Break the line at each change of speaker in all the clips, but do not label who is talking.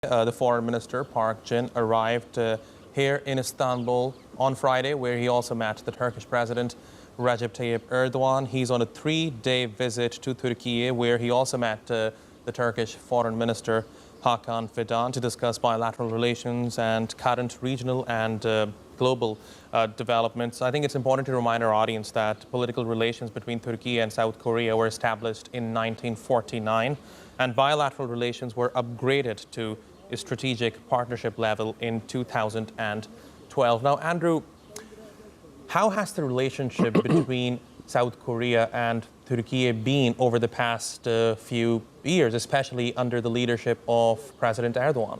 The foreign minister, Park Jin, arrived here in Istanbul on Friday, where he also met the Turkish president, Recep Tayyip Erdogan. He's on a 3-day visit to Türkiye, where he also met the Turkish foreign minister, Hakan, Fidan, to discuss bilateral relations and current regional and global developments. I think it's important to remind our audience that political relations between Turkey and South Korea were established in 1949, and bilateral relations were upgraded to a strategic partnership level in 2012. Now, Andrew, how has the relationship between South Korea and Turkey been over the past few years, especially under the leadership of President Erdogan?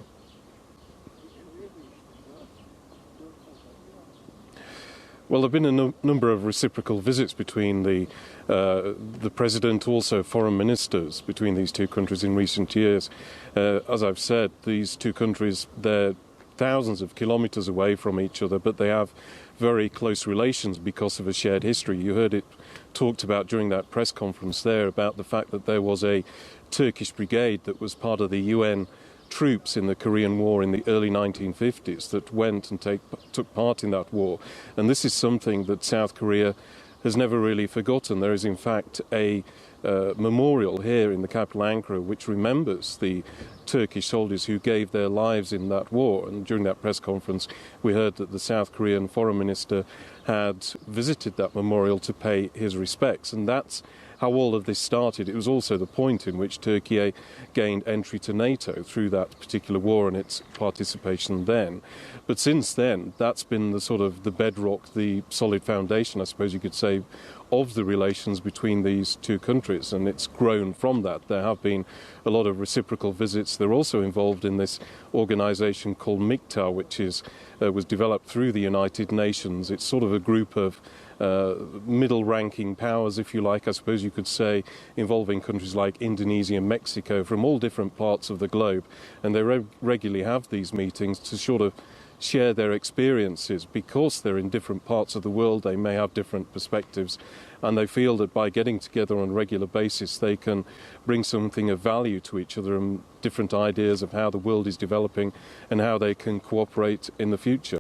Well, there have been a number of reciprocal visits between the president, also foreign ministers between these two countries in recent years. As I've said, these two countries, they're thousands of kilometres away from each other, but they have very close relations because of a shared history. You heard it talked about during that press conference there about the fact that there was a Turkish brigade that was part of the UN troops in the Korean War in the early 1950s that went and took part in that war. And this is something that South Korea has never really forgotten. There is in fact a memorial here in the capital Ankara which remembers the Turkish soldiers who gave their lives in that war. And during that press conference we heard that the South Korean foreign minister had visited that memorial to pay his respects, and that's how all of this started. It was also the point in which Turkey gained entry to NATO through that particular war and its participation then. But since then, that's been the sort of the bedrock, the solid foundation, I suppose you could say, of the relations between these two countries, and it's grown from that. There have been a lot of reciprocal visits. They're also involved in this organisation called MIKTA, which was developed through the United Nations. It's sort of a group of middle-ranking powers, if you like, I suppose you could say, involving countries like Indonesia and Mexico from all different parts of the globe. And they regularly have these meetings to sort of share their experiences. Because they're in different parts of the world, they may have different perspectives, and they feel that by getting together on a regular basis they can bring something of value to each other and different ideas of how the world is developing and how they can cooperate in the future.